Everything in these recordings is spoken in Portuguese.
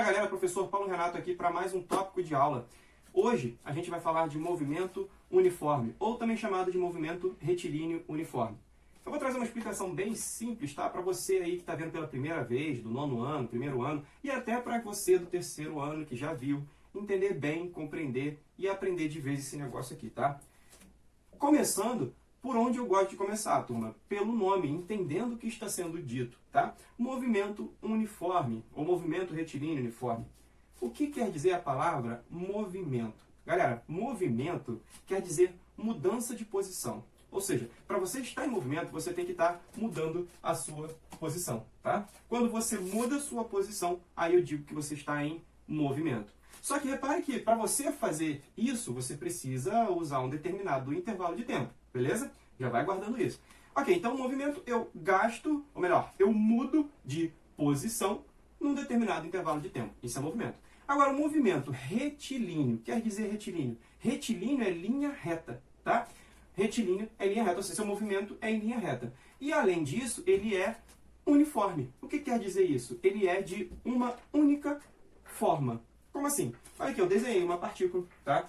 galera, professor Paulo Renato aqui para mais um tópico de aula. Hoje a gente vai falar de movimento uniforme, ou também chamado de movimento retilíneo uniforme. Eu vou trazer uma explicação bem simples, tá? Para você aí que está vendo pela primeira vez, do nono ano, primeiro ano, e até para você do terceiro ano que já viu, entender bem, compreender e aprender de vez esse negócio aqui, tá? Começando por onde eu gosto de começar, turma, pelo nome, entendendo o que está sendo dito, tá? Movimento uniforme, ou movimento retilíneo uniforme. O que quer dizer a palavra movimento? Galera, movimento quer dizer mudança de posição. Ou seja, para você estar em movimento, você tem que estar mudando a sua posição, tá? Quando você muda a sua posição, aí eu digo que você está em movimento. Só que repare que para você fazer isso, você precisa usar um determinado intervalo de tempo, beleza? Já vai guardando isso. Ok, então o movimento eu gasto, ou melhor, eu mudo de posição num determinado intervalo de tempo. Isso é movimento. Agora, o movimento retilíneo, quer dizer retilíneo? Retilíneo é linha reta, tá? Retilíneo é linha reta, ou seja, seu movimento é em linha reta. E além disso, ele é uniforme. O que quer dizer isso? Ele é de uma única forma. Como assim? Olha aqui, eu desenhei uma partícula, tá?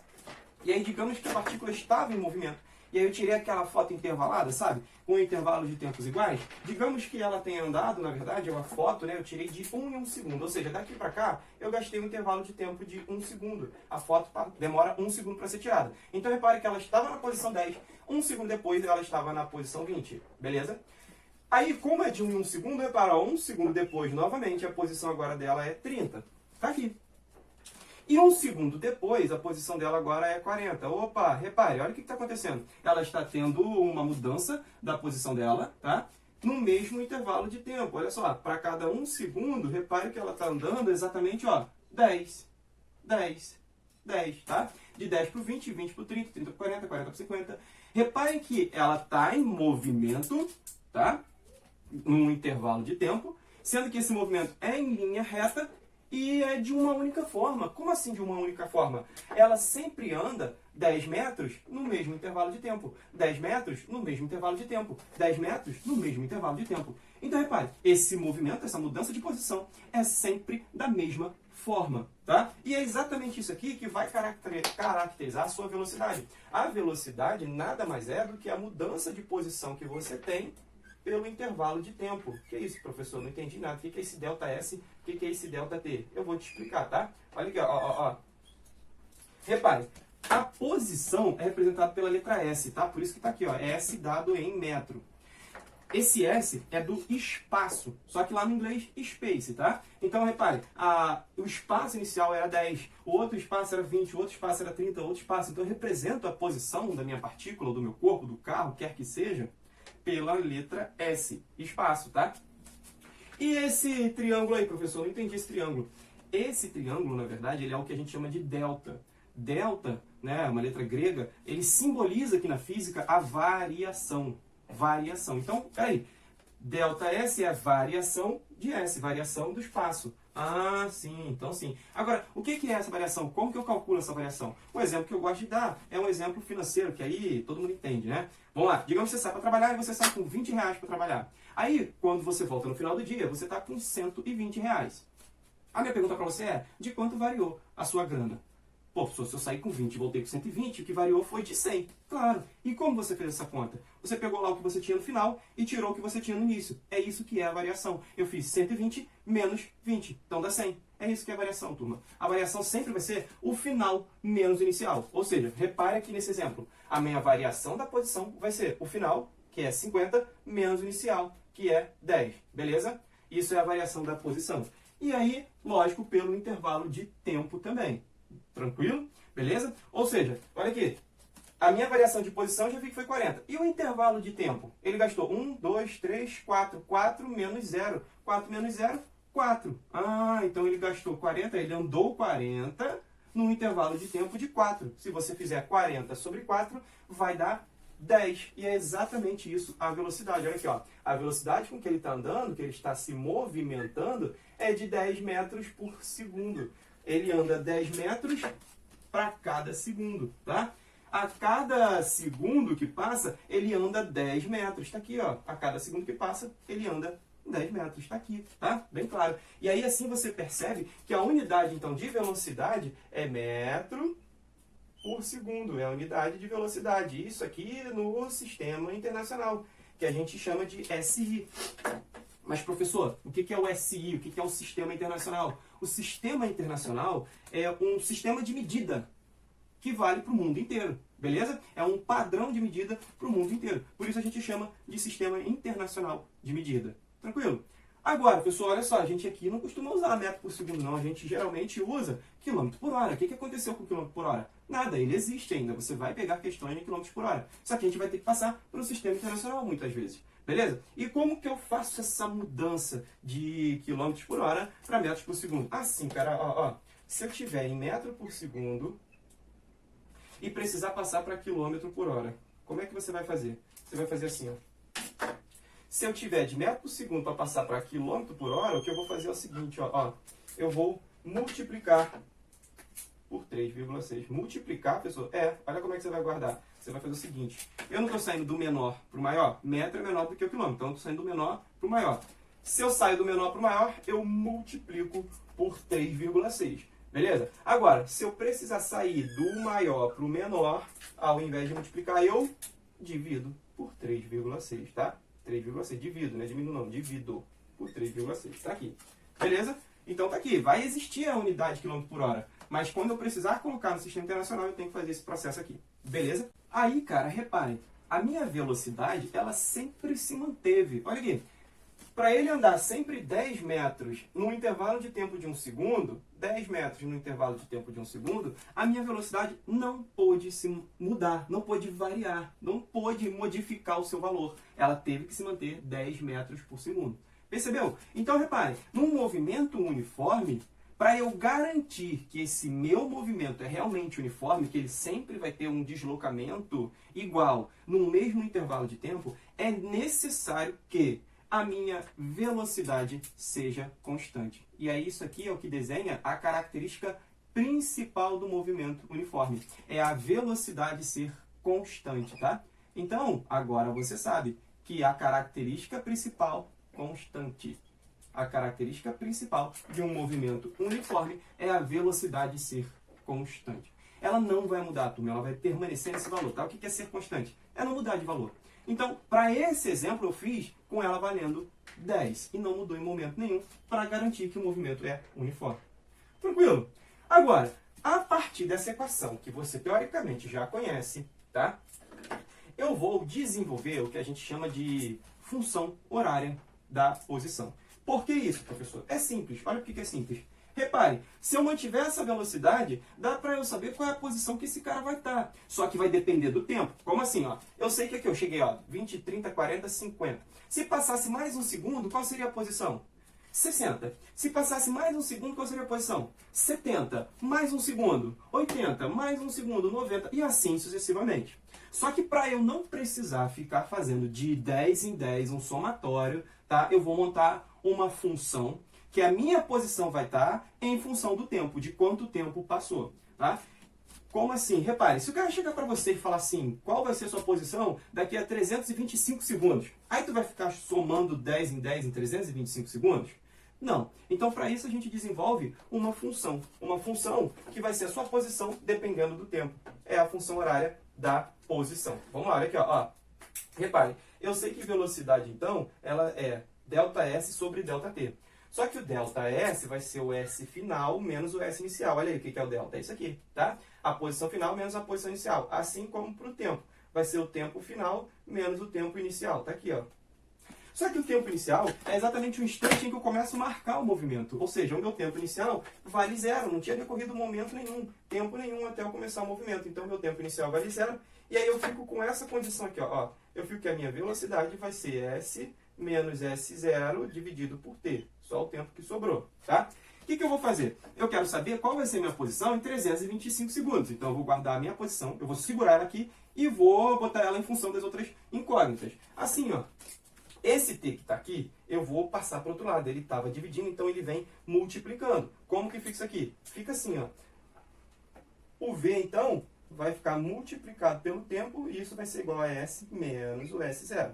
E aí, digamos que a partícula estava em movimento. E aí eu tirei aquela foto intervalada, sabe? Com um intervalo de tempos iguais. Digamos que ela tenha andado, na verdade, é uma foto, né? Eu tirei de 1 em 1 segundo. Ou seja, daqui para cá, eu gastei um intervalo de tempo de 1 segundo. A foto demora 1 segundo para ser tirada. Então, repare que ela estava na posição 10. 1 segundo depois, ela estava na posição 20. Beleza? Aí, como é de 1 em 1 segundo, repara, 1 segundo depois, novamente, a posição agora dela é 30. Tá aqui. E 1 segundo depois, a posição dela agora é 40. Opa, repare, olha o que está acontecendo. Ela está tendo uma mudança da posição dela, tá? No mesmo intervalo de tempo. Olha só, para cada 1 segundo, repare que ela está andando exatamente, ó, 10, 10, 10, tá? De 10 para o 20, 20 para o 30, 30 para o 40, 40 para o 50. Reparem que ela está em movimento, tá? Num intervalo de tempo, sendo que esse movimento é em linha reta, e é de uma única forma. Como assim de uma única forma? Ela sempre anda 10 metros no mesmo intervalo de tempo. 10 metros no mesmo intervalo de tempo. 10 metros no mesmo intervalo de tempo. Então, repare, esse movimento, essa mudança de posição é sempre da mesma forma, tá? E é exatamente isso aqui que vai caracterizar a sua velocidade. A velocidade nada mais é do que a mudança de posição que você tem pelo intervalo de tempo. Que é isso, professor? Não entendi nada. O que é esse delta S? O que é esse delta T? Eu vou te explicar, tá? Olha aqui, ó. Repare, a posição é representada pela letra S, tá? Por isso que tá aqui, ó. S dado em metro. Esse S é do espaço, só que lá no inglês, space, tá? Então, repare, o espaço inicial era 10, o outro espaço era 20, o outro espaço era 30, o outro espaço. Então, eu represento a posição da minha partícula, do meu corpo, do carro, quer que seja, pela letra S, espaço, tá? E esse triângulo aí, professor? Não entendi esse triângulo. Esse triângulo, na verdade, ele é o que a gente chama de delta. Delta, né, uma letra grega, ele simboliza aqui na física a variação. Variação. Então, peraí. Delta S é a variação de S, variação do espaço. Ah, sim, então sim. Agora, o que é essa variação? Como que eu calculo essa variação? Um exemplo que eu gosto de dar é um exemplo financeiro, que aí todo mundo entende, né? Vamos lá, digamos que você sai para trabalhar e você sai com 20 reais para trabalhar. Aí, quando você volta no final do dia, você está com 120 reais. A minha pergunta para você é, de quanto variou a sua grana? Pô, se eu saí com 20 e voltei com 120, o que variou foi de 100. Claro. E como você fez essa conta? Você pegou lá o que você tinha no final e tirou o que você tinha no início. É isso que é a variação. Eu fiz 120 menos 20. Então dá 100. É isso que é a variação, turma. A variação sempre vai ser o final menos o inicial. Ou seja, repare aqui nesse exemplo. A minha variação da posição vai ser o final, que é 50, menos o inicial, que é 10. Beleza? Isso é a variação da posição. E aí, lógico, pelo intervalo de tempo também. Tranquilo? Beleza? Ou seja, olha aqui. A minha variação de posição eu já vi que foi 40. E o intervalo de tempo? Ele gastou 1, 2, 3, 4. 4 menos 0. 4 menos 0, 4. Ah, então ele gastou 40, ele andou 40 num intervalo de tempo de 4. Se você fizer 40 sobre 4, vai dar 10. E é exatamente isso a velocidade. Olha aqui, ó. A velocidade com que ele está andando, que ele está se movimentando, é de 10 metros por segundo. Ele anda 10 metros para cada segundo, tá? A cada segundo que passa, ele anda 10 metros. Está aqui, ó. A cada segundo que passa, ele anda 10 metros. Está aqui, tá? Bem claro. E aí assim você percebe que a unidade, então, de velocidade é metro por segundo. É a unidade de velocidade. Isso aqui no sistema internacional, que a gente chama de SI. Mas, professor, o que é o SI? O que é o sistema internacional? O sistema internacional é um sistema de medida que vale para o mundo inteiro, beleza? É um padrão de medida para o mundo inteiro. Por isso a gente chama de sistema internacional de medida. Tranquilo? Agora, pessoal, olha só, a gente aqui não costuma usar metro por segundo, não. A gente geralmente usa quilômetro por hora. O que aconteceu com o quilômetro por hora? Nada, ele existe ainda. Você vai pegar questões de quilômetros por hora. Só que a gente vai ter que passar para o sistema internacional muitas vezes. Beleza? E como que eu faço essa mudança de quilômetros por hora para metros por segundo? Assim, cara, ó. Se eu tiver em metro por segundo e precisar passar para quilômetro por hora, como é que você vai fazer? Você vai fazer assim, ó. Se eu tiver de metro por segundo para passar para quilômetro por hora, o que eu vou fazer é o seguinte, ó. Eu vou multiplicar por 3,6. Multiplicar, pessoal, olha como é que você vai guardar. Você vai fazer o seguinte, eu não estou saindo do menor para o maior, metro é menor do que o quilômetro, então eu estou saindo do menor para o maior. Se eu saio do menor para o maior, eu multiplico por 3,6. Beleza? Agora, se eu precisar sair do maior para o menor, ao invés de multiplicar, eu divido por 3,6, tá? 3,6, divido, não é diminuo não, divido por 3,6, tá aqui. Beleza? Então tá aqui, vai existir a unidade quilômetro por hora, mas quando eu precisar colocar no sistema internacional, eu tenho que fazer esse processo aqui. Beleza? Aí, cara, reparem, a minha velocidade, ela sempre se manteve. Olha aqui. Para ele andar sempre 10 metros no intervalo de tempo de 1 segundo, 10 metros no intervalo de tempo de 1 segundo, a minha velocidade não pôde se mudar, não pôde variar, não pôde modificar o seu valor. Ela teve que se manter 10 metros por segundo. Percebeu? Então, repare, num movimento uniforme, para eu garantir que esse meu movimento é realmente uniforme, que ele sempre vai ter um deslocamento igual no mesmo intervalo de tempo, é necessário que a minha velocidade seja constante. E aí isso aqui é o que desenha a característica principal do movimento uniforme. É a velocidade ser constante, tá? Então, agora você sabe que a característica principal constante. A característica principal de um movimento uniforme é a velocidade ser constante. Ela não vai mudar, turma, ela vai permanecer nesse valor, tá? O que é ser constante? É não mudar de valor. Então, para esse exemplo, eu fiz com ela valendo 10 e não mudou em momento nenhum para garantir que o movimento é uniforme. Tranquilo? Agora, a partir dessa equação que você teoricamente já conhece, tá? Eu vou desenvolver o que a gente chama de função horária da posição. Por que isso, professor? É simples. Olha o que é simples. Repare, se eu mantiver essa velocidade, dá para eu saber qual é a posição que esse cara vai estar. Só que vai depender do tempo. Como assim? Ó? Eu sei que aqui eu cheguei, 20, 30, 40, 50. Se passasse mais um segundo, qual seria a posição? 60. Se passasse mais um segundo, qual seria a posição? 70. Mais um segundo. 80. Mais um segundo. 90. E assim sucessivamente. Só que para eu não precisar ficar fazendo de 10 em 10 um somatório, tá? Eu vou montar uma função que a minha posição vai estar em função do tempo, de quanto tempo passou, tá? Como assim? Repare, se o cara chegar para você e falar assim, qual vai ser a sua posição daqui a 325 segundos? Aí tu vai ficar somando 10 em 10 em 325 segundos? Não. Então, para isso, a gente desenvolve uma função. Uma função que vai ser a sua posição dependendo do tempo. É a função horária da posição. Vamos lá, olha aqui, ó. Repare, eu sei que velocidade, então, ela é ΔS sobre ΔT. Só que o ΔS vai ser o S final menos o S inicial. Olha aí o que é o delta. É isso aqui, tá? A posição final menos a posição inicial. Assim como para o tempo. Vai ser o tempo final menos o tempo inicial. Tá aqui, ó. Só que o tempo inicial é exatamente o instante em que eu começo a marcar o movimento. Ou seja, o meu tempo inicial vale 0. Não tinha decorrido momento nenhum, tempo nenhum até eu começar o movimento. Então, meu tempo inicial vale 0. E aí eu fico com essa condição aqui, ó. Eu fico que a minha velocidade vai ser S menos S0 dividido por T. Só o tempo que sobrou, tá? O que eu vou fazer? Eu quero saber qual vai ser a minha posição em 325 segundos. Então, eu vou guardar a minha posição, eu vou segurar ela aqui e vou botar ela em função das outras incógnitas. Assim, ó. Esse T que está aqui, eu vou passar para o outro lado. Ele estava dividindo, então ele vem multiplicando. Como que fica isso aqui? Fica assim, ó. O V, então, vai ficar multiplicado pelo tempo e isso vai ser igual a S menos o S0.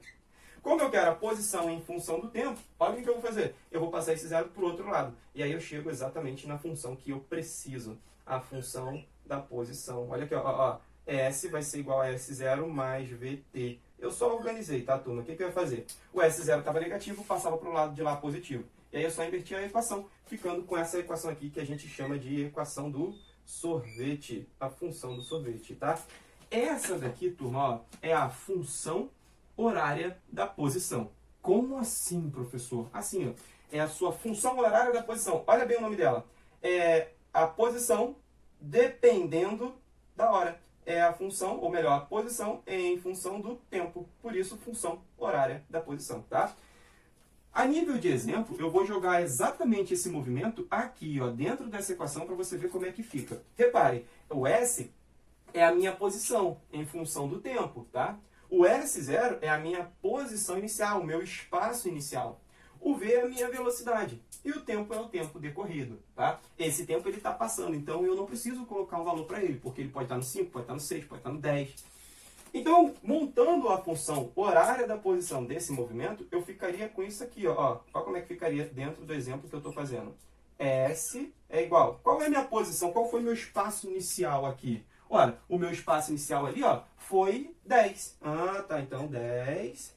Como eu quero a posição em função do tempo, olha o que eu vou fazer. Eu vou passar esse zero para o outro lado. E aí eu chego exatamente na função que eu preciso. A função da posição. Olha aqui, ó. S vai ser igual a S0 mais VT. Eu só organizei, tá, turma? O que eu ia fazer? O S0 estava negativo, passava para o lado de lá positivo. E aí eu só inverti a equação, ficando com essa equação aqui que a gente chama de equação do sorvete. A função do sorvete, tá? Essa daqui, turma, ó, é a função horária da posição. Como assim, professor? Assim, ó, é a sua função horária da posição. Olha bem o nome dela. É a posição dependendo da hora. É a função, ou melhor, a posição em função do tempo. Por isso, função horária da posição, tá? A nível de exemplo, eu vou jogar exatamente esse movimento aqui, ó, dentro dessa equação para você ver como é que fica. Repare, o S é a minha posição em função do tempo, tá? O S0 é a minha posição inicial, o meu espaço inicial. O V é a minha velocidade. E o tempo é o tempo decorrido, tá? Esse tempo ele está passando, então eu não preciso colocar um valor para ele, porque ele pode estar no 5, pode estar no 6, pode estar no 10. Então, montando a função horária da posição desse movimento, eu ficaria com isso aqui, ó. Olha como é que ficaria dentro do exemplo que eu estou fazendo. S é igual. Qual é a minha posição? Qual foi o meu espaço inicial aqui? Ora, o meu espaço inicial ali, ó, foi 10. Ah, tá. Então, 10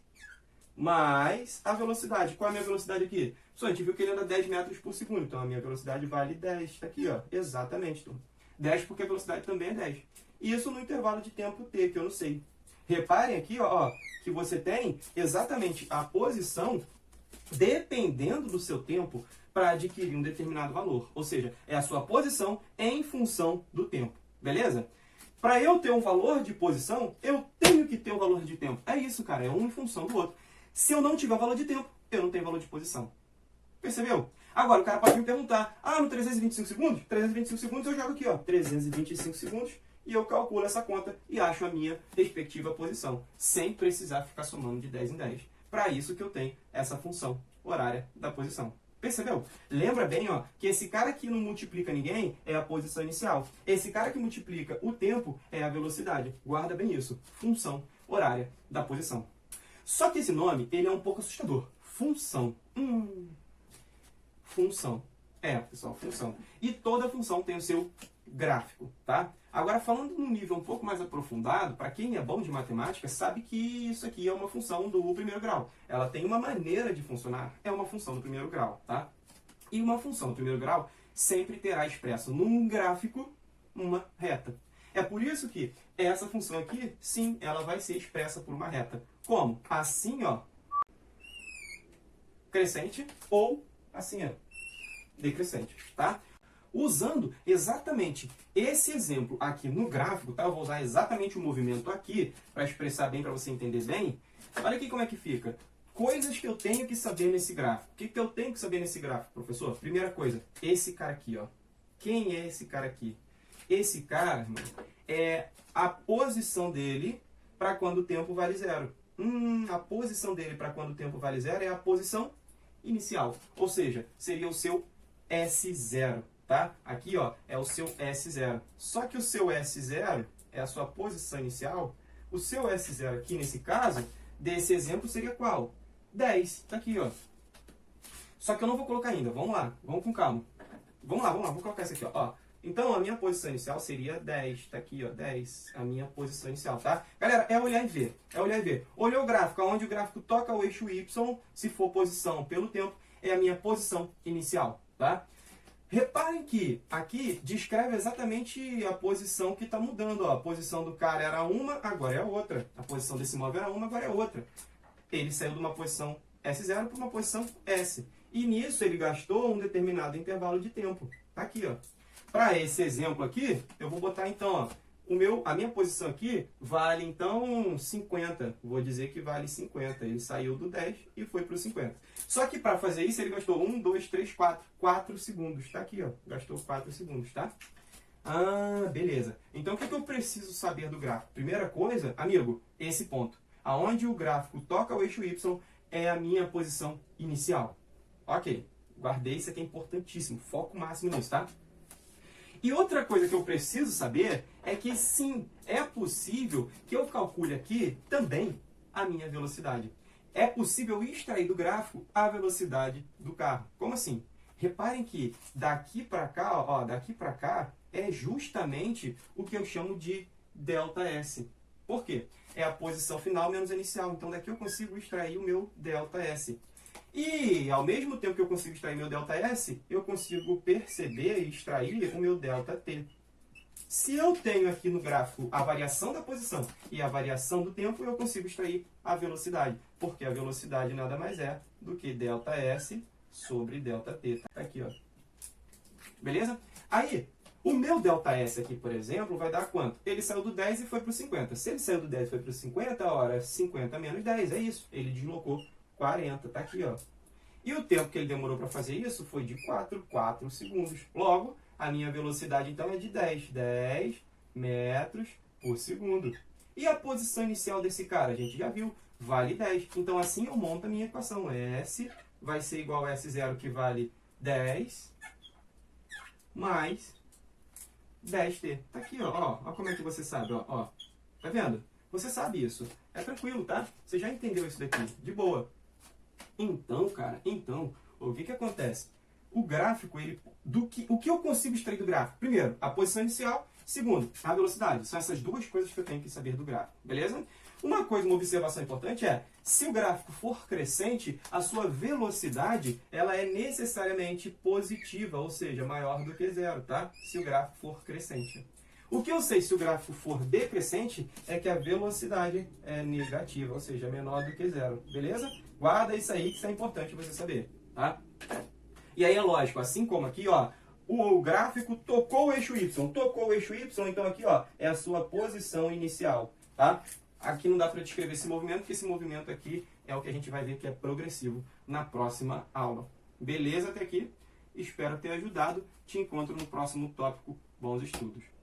mais a velocidade. Qual é a minha velocidade aqui? Só a gente viu que ele anda 10 metros por segundo. Então, a minha velocidade vale 10. Tá aqui, ó. Exatamente. Então, 10 porque a velocidade também é 10. Isso no intervalo de tempo t, que eu não sei. Reparem aqui, ó, que você tem exatamente a posição dependendo do seu tempo para adquirir um determinado valor. Ou seja, é a sua posição em função do tempo. Beleza? Para eu ter um valor de posição, eu tenho que ter um valor de tempo. É isso, cara. É um em função do outro. Se eu não tiver valor de tempo, eu não tenho valor de posição. Percebeu? Agora, o cara pode me perguntar, no 325 segundos? 325 segundos eu jogo aqui, ó, 325 segundos, e eu calculo essa conta e acho a minha respectiva posição, sem precisar ficar somando de 10 em 10. Para isso que eu tenho essa função horária da posição. Percebeu? Lembra bem, ó, que esse cara que não multiplica ninguém é a posição inicial. Esse cara que multiplica o tempo é a velocidade. Guarda bem isso. Função horária da posição. Só que esse nome, ele é um pouco assustador. Função. Função. Pessoal, função. E toda função tem o seu gráfico, tá? Agora, falando num nível um pouco mais aprofundado, para quem é bom de matemática, sabe que isso aqui é uma função do primeiro grau. Ela tem uma maneira de funcionar, é uma função do primeiro grau, tá? E uma função do primeiro grau sempre terá expresso num gráfico uma reta. É por isso que essa função aqui, sim, ela vai ser expressa por uma reta. Como? Assim, ó, crescente, ou assim, ó, decrescente, tá? Usando exatamente esse exemplo aqui no gráfico, tá? Eu vou usar exatamente o movimento aqui para expressar bem, para você entender bem. Olha aqui como é que fica. Coisas que eu tenho que saber nesse gráfico. O que eu tenho que saber nesse gráfico, professor? Primeira coisa, esse cara aqui, ó. Quem é esse cara aqui? Esse cara, irmão, é a posição dele para quando o tempo vale zero. A posição dele para quando o tempo vale zero é a posição inicial. Ou seja, seria o seu S0. Tá? Aqui, ó, é o seu S0. Só que o seu S0 é a sua posição inicial. O seu S0 aqui, nesse caso, desse exemplo, seria qual? 10. Tá aqui, ó. Só que eu não vou colocar ainda. Vamos lá. Vamos com calma. Vamos lá. Vou colocar isso aqui, ó. Então, a minha posição inicial seria 10. Tá aqui, ó. 10. A minha posição inicial, tá? Galera, é olhar e ver. É olhar e ver. Olhou o gráfico, onde o gráfico toca o eixo Y, se for posição pelo tempo, é a minha posição inicial, tá? Reparem que aqui descreve exatamente a posição que está mudando. Ó. A posição do cara era uma, agora é outra. A posição desse móvel era uma, agora é outra. Ele saiu de uma posição S0 para uma posição S. E nisso ele gastou um determinado intervalo de tempo. Tá aqui, ó. Para esse exemplo aqui, eu vou botar então, ó, a minha posição aqui vale então 50. Vou dizer que vale 50. Ele saiu do 10 e foi para o 50. Só que para fazer isso ele gastou 1, 2, 3, 4. 4 segundos. Tá aqui, ó. Gastou 4 segundos, tá? Beleza. Então o que eu preciso saber do gráfico? Primeira coisa, amigo, esse ponto. Aonde o gráfico toca o eixo Y é a minha posição inicial. Ok. Guardei, isso aqui é importantíssimo. Foco máximo nisso, tá? E outra coisa que eu preciso saber é que sim, é possível que eu calcule aqui também a minha velocidade. é possível extrair do gráfico a velocidade do carro. Como assim? Reparem que daqui para cá, ó, daqui para cá é justamente o que eu chamo de ΔS. Por quê? É a posição final menos a inicial. Então daqui eu consigo extrair o meu ΔS. E ao mesmo tempo que eu consigo extrair meu ΔS, eu consigo perceber e extrair o meu ΔT. Se eu tenho aqui no gráfico a variação da posição e a variação do tempo, eu consigo extrair a velocidade. Porque a velocidade nada mais é do que ΔS sobre ΔT. Tá aqui, ó. Beleza? Aí, o meu ΔS aqui, por exemplo, vai dar quanto? Ele saiu do 10 e foi para o 50. Se ele saiu do 10 e foi para o 50, ora, 50 menos 10, é isso. Ele deslocou 40, tá aqui, ó. E o tempo que ele demorou para fazer isso foi de 4 segundos. Logo, a minha velocidade, então, é de 10 metros por segundo. E a posição inicial desse cara, a gente já viu, vale 10. Então, assim eu monto a minha equação. S vai ser igual a S0, que vale 10, mais 10t. Tá aqui, ó. Ó como é que você sabe, ó. Tá vendo? Você sabe isso. É tranquilo, tá? Você já entendeu isso daqui, de boa. Então, cara, o que acontece? O gráfico, o que eu consigo extrair do gráfico? Primeiro, a posição inicial. Segundo, a velocidade. São essas duas coisas que eu tenho que saber do gráfico, beleza? Uma observação importante é, se o gráfico for crescente, a sua velocidade, ela é necessariamente positiva, ou seja, maior do que zero, tá? Se o gráfico for crescente. O que eu sei se o gráfico for decrescente é que a velocidade é negativa, ou seja, menor do que zero, beleza? Guarda isso aí, que isso é importante você saber, tá? E aí é lógico, assim como aqui, ó, o gráfico tocou o eixo Y, então aqui, ó, é a sua posição inicial, tá? Aqui não dá para descrever esse movimento, porque esse movimento aqui é o que a gente vai ver que é progressivo na próxima aula. Beleza até aqui? Espero ter ajudado. Te encontro no próximo tópico. Bons estudos!